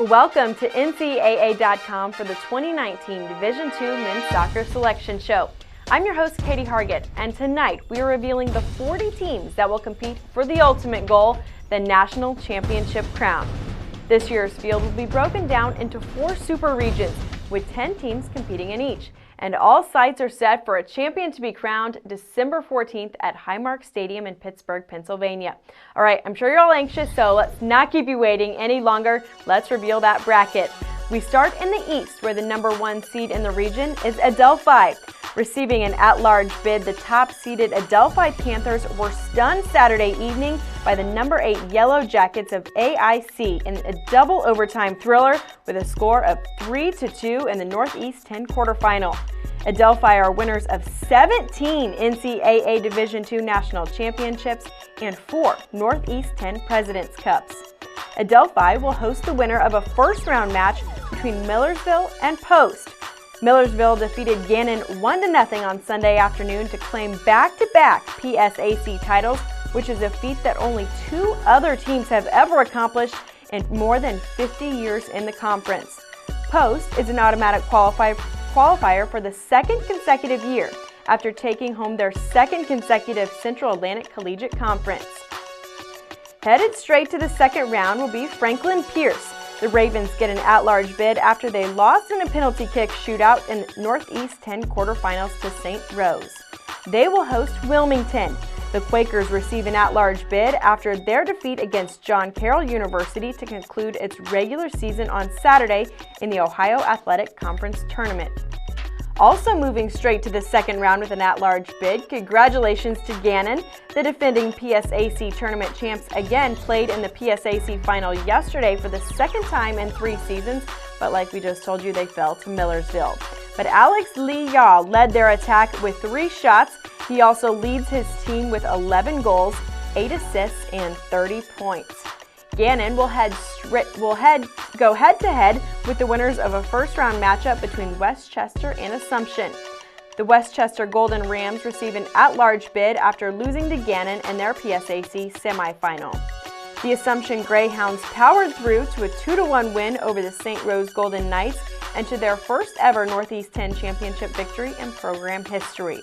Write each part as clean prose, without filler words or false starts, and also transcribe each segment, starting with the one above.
Welcome to NCAA.com for the 2019 Division II Men's Soccer Selection Show. I'm your host, Katie Hargett, and tonight we are revealing the 40 teams that will compete for the ultimate goal, the National Championship crown. This year's field will be broken down into 4 super regions, with 10 teams competing in each. And all sights are set for a champion to be crowned December 14th at Highmark Stadium in Pittsburgh, Pennsylvania. All right, I'm sure you're all anxious, so let's not keep you waiting any longer. Let's reveal that bracket. We start in the East, where the number 1 seed in the region is Adelphi. Receiving an at-large bid, the top-seeded Adelphi Panthers were stunned Saturday evening by the number 8 Yellow Jackets of AIC in a double overtime thriller with a score of 3-2 in the Northeast 10 quarterfinal. Adelphi are winners of 17 NCAA Division II National Championships and 4 Northeast 10 President's Cups. Adelphi will host the winner of a first-round match between Millersville and Post. Millersville defeated Gannon 1-0 on Sunday afternoon to claim back-to-back PSAC titles, which is a feat that only 2 other teams have ever accomplished in more than 50 years in the conference. Post is an automatic qualifier for the 2nd consecutive year after taking home their 2nd consecutive Central Atlantic Collegiate Conference. Headed straight to the second round will be Franklin Pierce. The Ravens get an at-large bid after they lost in a penalty kick shootout in Northeast 10 quarterfinals to St. Rose. They will host Wilmington. The Quakers receive an at-large bid after their defeat against John Carroll University to conclude its regular season on Saturday in the Ohio Athletic Conference Tournament. Also moving straight to the second round with an at-large bid, congratulations to Gannon. The defending PSAC tournament champs again played in the PSAC final yesterday for the 2nd time in 3 seasons, but like we just told you, they fell to Millersville. But Alex Lee Yaw led their attack with 3 shots. He also leads his team with 11 goals, 8 assists, and 30 points. Gannon will go head-to-head with the winners of a first-round matchup between Westchester and Assumption. The Westchester Golden Rams receive an at-large bid after losing to Gannon in their PSAC semifinal. The Assumption Greyhounds powered through to a 2-1 win over the St. Rose Golden Knights and to their first ever Northeast 10 championship victory in program history.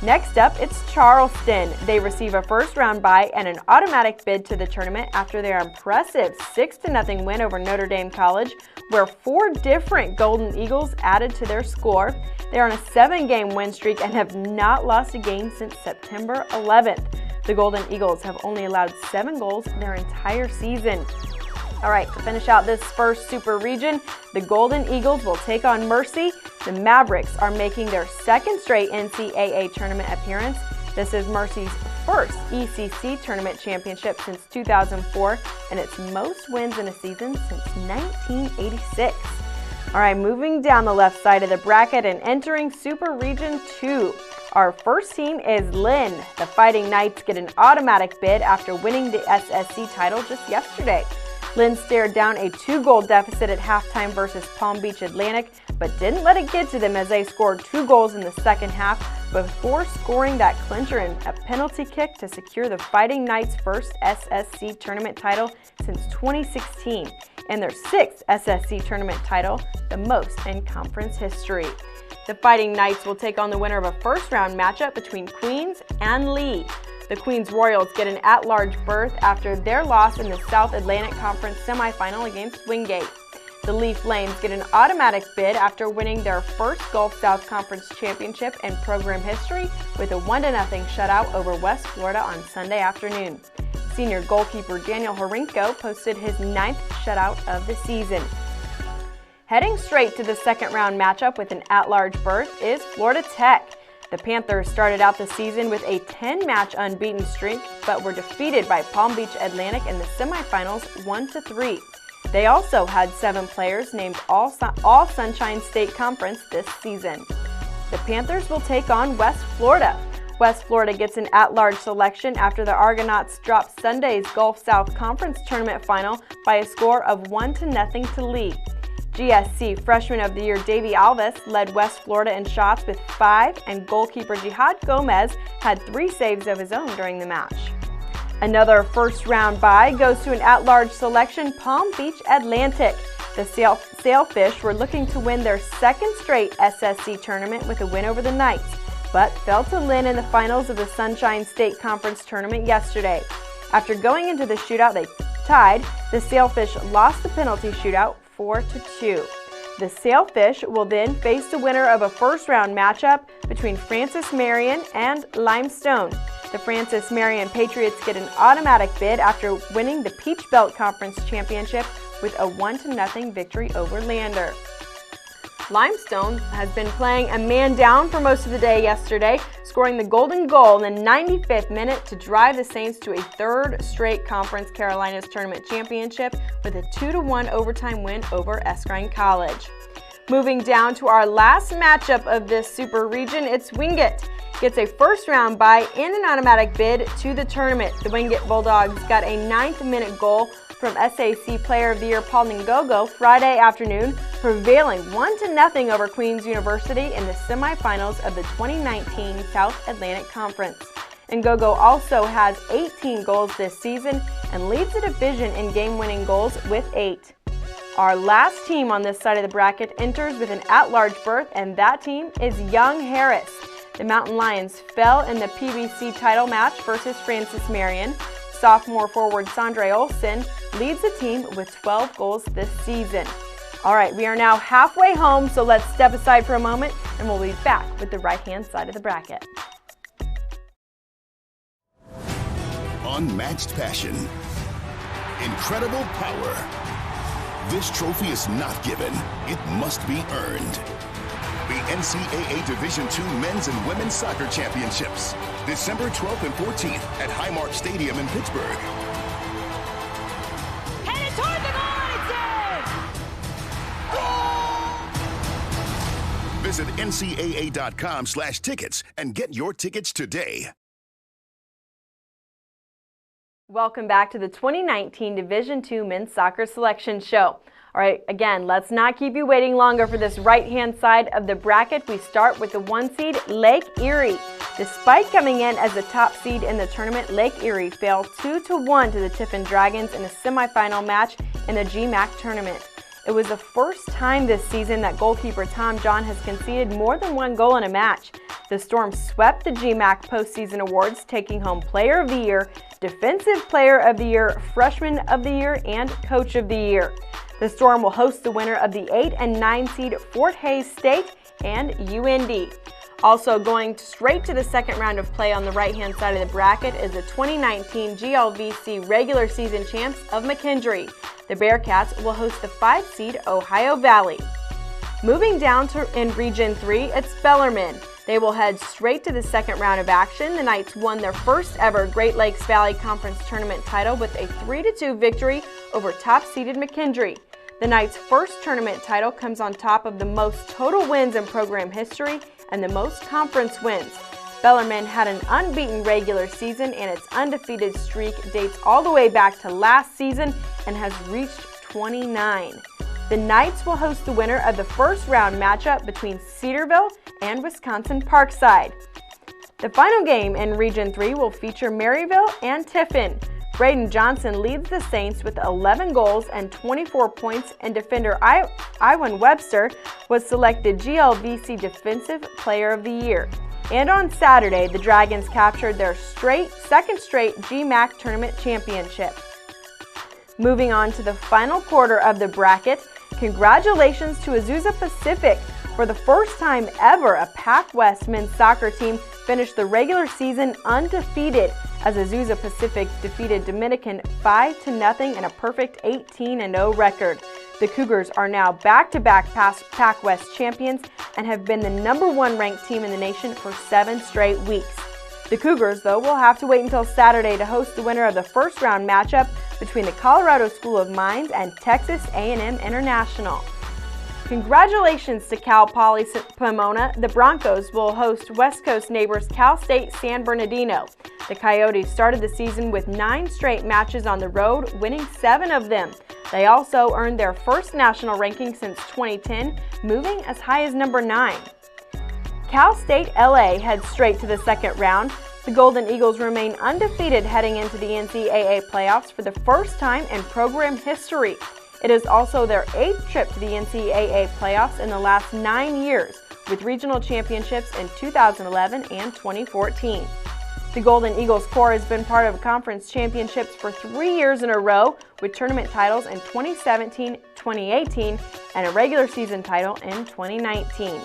Next up, it's Charleston. They receive a first-round bye and an automatic bid to the tournament after their impressive 6-0 win over Notre Dame College, where 4 different Golden Eagles added to their score. They are on a 7-game win streak and have not lost a game since September 11th. The Golden Eagles have only allowed 7 goals their entire season. All right, to finish out this first super region, the Golden Eagles will take on Mercy. The Mavericks are making their 2nd straight NCAA tournament appearance. This is Mercy's first ECC tournament championship since 2004 and its most wins in a season since 1986. All right, moving down the left side of the bracket and entering Super Region 2. Our first team is Lynn. The Fighting Knights get an automatic bid after winning the SSC title just yesterday. Lynn stared down a 2-goal deficit at halftime versus Palm Beach Atlantic, but didn't let it get to them as they scored 2 goals in the second half before scoring that clincher in a penalty kick to secure the Fighting Knights' first SSC tournament title since 2016 and their 6th SSC tournament title, the most in conference history. The Fighting Knights will take on the winner of a first-round matchup between Queens and Lee. The Queens Royals get an at-large berth after their loss in the South Atlantic Conference semifinal against Wingate. The Lee Flames get an automatic bid after winning their first Gulf South Conference championship in program history with a 1-0 shutout over West Florida on Sunday afternoon. Senior goalkeeper Daniel Horinko posted his 9th shutout of the season. Heading straight to the second-round matchup with an at-large berth is Florida Tech. The Panthers started out the season with a 10-match unbeaten streak, but were defeated by Palm Beach Atlantic in the semifinals 1-3. They also had 7 players named All Sunshine State Conference this season. The Panthers will take on West Florida. West Florida gets an at-large selection after the Argonauts dropped Sunday's Gulf South Conference tournament final by a score of 1-0 to Lee. GSC Freshman of the Year Davey Alves led West Florida in shots with 5, and goalkeeper Jihad Gomez had 3 saves of his own during the match. Another first-round bye goes to an at-large selection, Palm Beach Atlantic. The Sailfish were looking to win their second straight SSC tournament with a win over the Knights, but fell to Lynn in the finals of the Sunshine State Conference tournament yesterday. After going into the shootout they tied, the Sailfish lost the penalty shootout 4-2. The Sailfish will then face the winner of a first-round matchup between Francis Marion and Limestone. The Francis Marion Patriots get an automatic bid after winning the Peach Belt Conference Championship with a 1-0 victory over Lander. Limestone has been playing a man down for most of the day yesterday, scoring the golden goal in the 95th minute to drive the Saints to a third straight Conference Carolinas Tournament Championship with a 2-1 overtime win over Esquire College. Moving down to our last matchup of this super region, it's Wingate gets a first-round bye in an automatic bid to the tournament. The Wingate Bulldogs got a 9th-minute goal from SAC Player of the Year Paul Ngogo Friday afternoon, prevailing 1-0 over Queens University in the semifinals of the 2019 South Atlantic Conference. Ngogo also has 18 goals this season and leads the division in game-winning goals with 8. Our last team on this side of the bracket enters with an at-large berth, and that team is Young Harris. The Mountain Lions fell in the PBC title match versus Francis Marion. Sophomore forward Sandre Olsen leads the team with 12 goals this season. All right, we are now halfway home, so let's step aside for a moment and we'll be back with the right-hand side of the bracket. Unmatched passion, incredible power. This trophy is not given, it must be earned. The NCAA Division II Men's and Women's Soccer Championships, December 12th and 14th at Highmark Stadium in Pittsburgh. Headed toward the goal, it's in! Visit ncaa.com/tickets and get your tickets today. Welcome back to the 2019 Division II Men's Soccer Selection Show. All right, again, let's not keep you waiting longer for this right-hand side of the bracket. We start with the 1 seed, Lake Erie. Despite coming in as the top seed in the tournament, Lake Erie fell 2-1 to the Tiffin Dragons in a semifinal match in the GMAC tournament. It was the first time this season that goalkeeper Tom John has conceded more than 1 goal in a match. The Storm swept the GMAC postseason awards, taking home Player of the Year, Defensive Player of the Year, Freshman of the Year, and Coach of the Year. The Storm will host the winner of the 8 and 9 seed Fort Hays State and UND. Also going straight to the second round of play on the right-hand side of the bracket is the 2019 GLVC regular season champs of McKendree. The Bearcats will host the 5 seed Ohio Valley. Moving down to in Region 3, it's Bellarmine. They will head straight to the second round of action. The Knights won their first ever Great Lakes Valley Conference tournament title with a 3-2 victory over top-seeded McKendree. The Knights' first tournament title comes on top of the most total wins in program history and the most conference wins. Bellarmine had an unbeaten regular season, and its undefeated streak dates all the way back to last season and has reached 29. The Knights will host the winner of the first round matchup between Cedarville and Wisconsin Parkside. The final game in Region 3 will feature Maryville and Tiffin. Braden Johnson leads the Saints with 11 goals and 24 points, and defender Iwan Webster was selected GLVC Defensive Player of the Year. And on Saturday, the Dragons captured their second straight GMAC Tournament Championship. Moving on to the final quarter of the bracket, congratulations to Azusa Pacific. For the first time ever, a Pac-West men's soccer team finished the regular season undefeated as Azusa Pacific defeated Dominican 5-0 in a perfect 18-0 record. The Cougars are now back-to-back Pac-West champions and have been the #1 ranked team in the nation for 7 straight weeks. The Cougars, though, will have to wait until Saturday to host the winner of the first round matchup between the Colorado School of Mines and Texas A&M International. Congratulations to Cal Poly Pomona. The Broncos will host West Coast neighbors Cal State San Bernardino. The Coyotes started the season with 9 straight matches on the road, winning 7 of them. They also earned their first national ranking since 2010, moving as high as number 9. Cal State LA heads straight to the second round. The Golden Eagles remain undefeated heading into the NCAA playoffs for the first time in program history. It is also their 8th trip to the NCAA playoffs in the last 9 years, with regional championships in 2011 and 2014. The Golden Eagles core has been part of conference championships for 3 years in a row, with tournament titles in 2017, 2018, and a regular season title in 2019.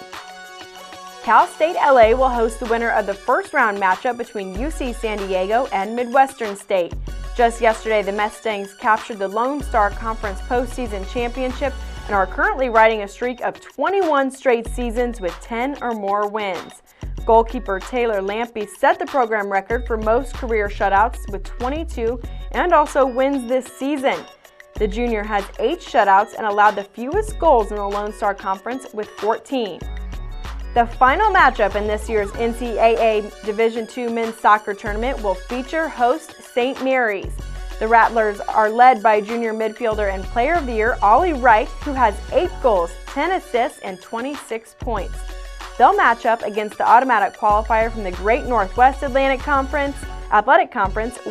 Cal State LA will host the winner of the first round matchup between UC San Diego and Midwestern State. Just yesterday, the Mustangs captured the Lone Star Conference postseason championship and are currently riding a streak of 21 straight seasons with 10 or more wins. Goalkeeper Taylor Lampy set the program record for most career shutouts with 22 and also wins this season. The junior has 8 shutouts and allowed the fewest goals in the Lone Star Conference with 14. The final matchup in this year's NCAA Division II men's soccer tournament will feature host St. Mary's. The Rattlers are led by junior midfielder and player of the year Ollie Wright, who has 8 goals, 10 assists, and 26 points. They'll match up against the automatic qualifier from the Great Northwest Athletic Conference,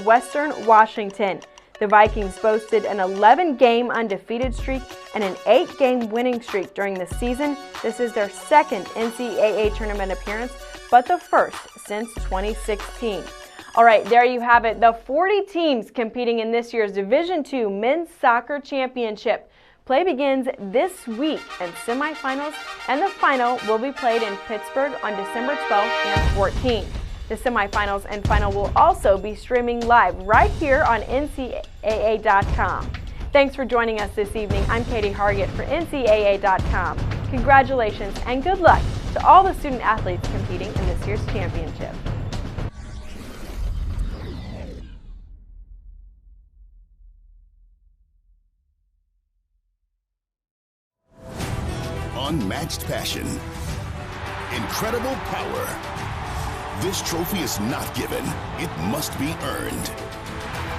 Western Washington. The Vikings boasted an 11-game undefeated streak and an 8-game winning streak during the season. This is their second NCAA tournament appearance, but the first since 2016. All right, there you have it, the 40 teams competing in this year's Division II Men's Soccer Championship. Play begins this week in semifinals, and the final will be played in Pittsburgh on December 12th and 14th. The semifinals and final will also be streaming live right here on NCAA.com. Thanks for joining us this evening. I'm Katie Hargett for NCAA.com. Congratulations and good luck to all the student athletes competing in this year's championship. Unmatched passion, incredible power. This trophy is not given, it must be earned.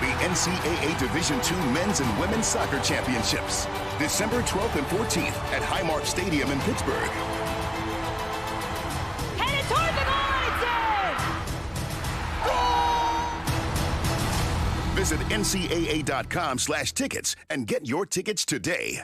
The NCAA Division II Men's and Women's Soccer Championships, December 12th and 14th at Highmark Stadium in Pittsburgh. Headed toward the goal, it's in! Visit ncaa.com/tickets and get your tickets today.